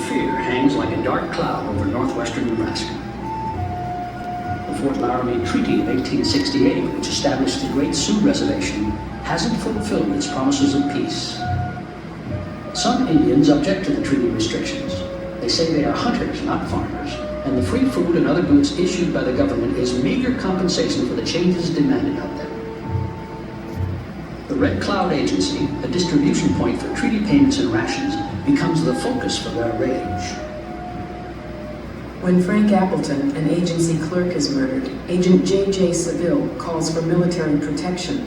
fear hangs like a dark cloud over northwestern Nebraska. The Fort Laramie Treaty of 1868, which established the Great Sioux Reservation, hasn't fulfilled its promises of peace. Some Indians object to the treaty restrictions. They say they are hunters, not farmers, and the free food and other goods issued by the government is meager compensation for the changes demanded of them. The Red Cloud Agency, a distribution point for treaty payments and rations, becomes the focus for their rage. When Frank Appleton, an agency clerk, is murdered, Agent J.J. Seville calls for military protection.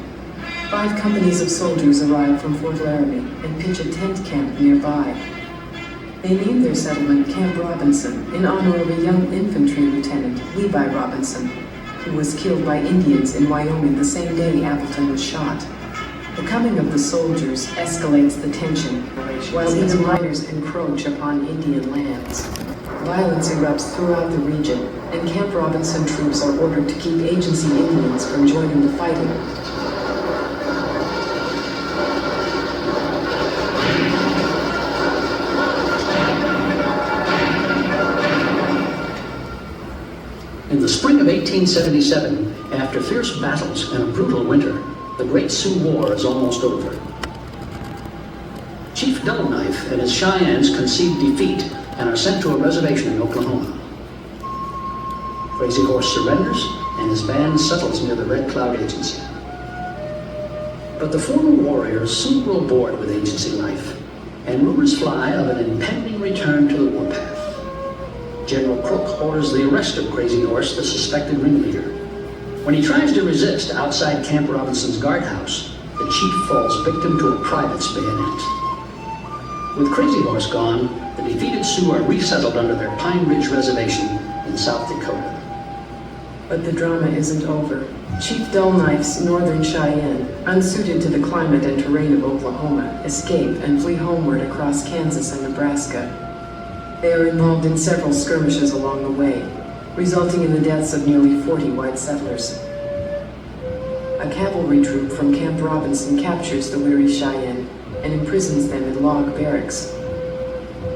5 companies of soldiers arrive from Fort Laramie and pitch a tent camp nearby. They name their settlement Camp Robinson in honor of a young infantry lieutenant, Levi Robinson, who was killed by Indians in Wyoming the same day Appleton was shot. The coming of the soldiers escalates the tension, while even miners encroach upon Indian lands. Violence erupts throughout the region, and Camp Robinson troops are ordered to keep agency Indians from joining the fighting. In the spring of 1877, after fierce battles and a brutal winter, the Great Sioux War is almost over. Chief Dullknife and his Cheyennes concede defeat and are sent to a reservation in Oklahoma. Crazy Horse surrenders, and his band settles near the Red Cloud Agency. But the former warriors soon grow bored with agency life, and rumors fly of an impending return to the warpath. General Crook orders the arrest of Crazy Horse, the suspected ringleader. When he tries to resist outside Camp Robinson's guardhouse, the chief falls victim to a private's bayonet. With Crazy Horse gone, the defeated Sioux are resettled under their Pine Ridge Reservation in South Dakota. But the drama isn't over. Chief Dullknife's Northern Cheyenne, unsuited to the climate and terrain of Oklahoma, escape and flee homeward across Kansas and Nebraska. They are involved in several skirmishes along the way, resulting in the deaths of nearly 40 white settlers. A cavalry troop from Camp Robinson captures the weary Cheyenne and imprisons them in log barracks.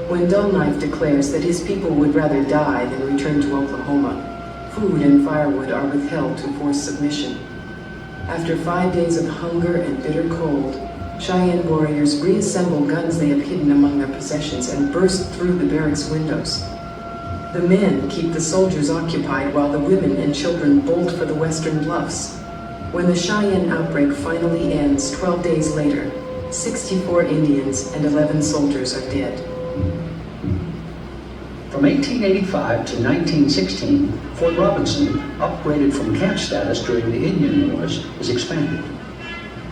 When Dullknife declares that his people would rather die than return to Oklahoma, food and firewood are withheld to force submission. After 5 days of hunger and bitter cold, Cheyenne warriors reassemble guns they have hidden among their possessions and burst through the barracks windows. The men keep the soldiers occupied while the women and children bolt for the western bluffs. When the Cheyenne outbreak finally ends 12 days later, 64 Indians and 11 soldiers are dead. From 1885 to 1916, Fort Robinson, upgraded from camp status during the Indian Wars, is expanded.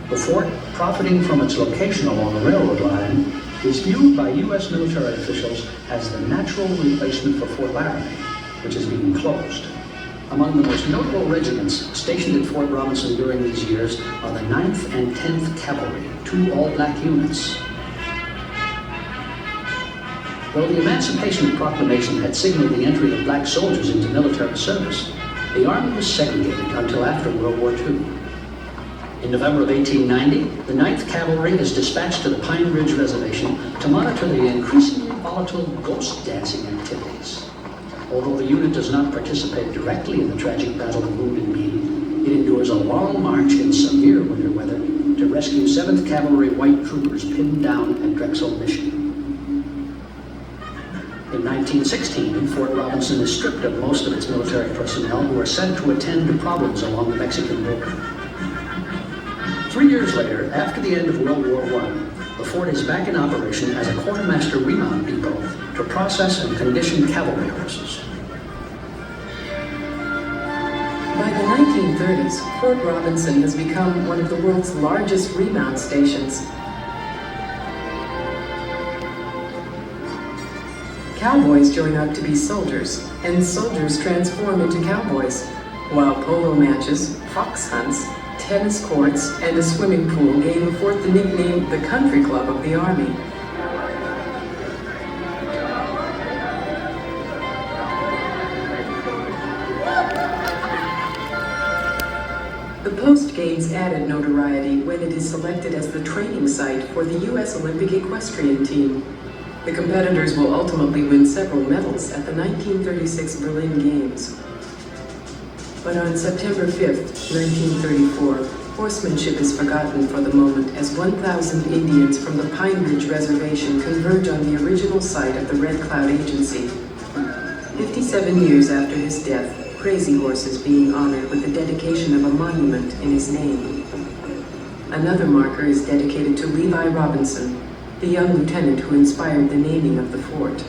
The fort, profiting from its location along a railroad line, is viewed by U.S. military officials as the natural replacement for Fort Laramie, which is being closed. Among the most notable regiments stationed at Fort Robinson during these years are the 9th and 10th Cavalry, 2 all-black units. Though the Emancipation Proclamation had signaled the entry of black soldiers into military service, the Army was segregated until after World War II. In November of 1890, the 9th Cavalry is dispatched to the Pine Ridge Reservation to monitor the increasingly volatile ghost dancing activities. Although the unit does not participate directly in the tragic Battle of Wounded Knee, it endures a long march in severe winter weather to rescue 7th Cavalry white troopers pinned down at Drexel, Michigan. In 1916, Fort Robinson is stripped of most of its military personnel who are sent to attend to problems along the Mexican border. 3 years later, after the end of World War I, the fort is back in operation as a quartermaster remount depot to process and condition cavalry horses. By the 1930s, Fort Robinson has become one of the world's largest remount stations. Cowboys join up to be soldiers, and soldiers transform into cowboys, while polo matches, fox hunts, tennis courts, and a swimming pool gave the fort the nickname the Country Club of the Army. The post gains added notoriety when it is selected as the training site for the U.S. Olympic equestrian team. The competitors will ultimately win several medals at the 1936 Berlin Games. But on September 5th, 1934, horsemanship is forgotten for the moment as 1,000 Indians from the Pine Ridge Reservation converge on the original site of the Red Cloud Agency. 57 years after his death, Crazy Horse is being honored with the dedication of a monument in his name. Another marker is dedicated to Levi Robinson, the young lieutenant who inspired the naming of the fort.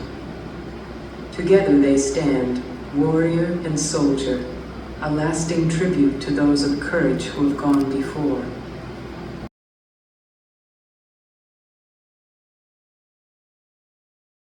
Together they stand, warrior and soldier, a lasting tribute to those of courage who have gone before.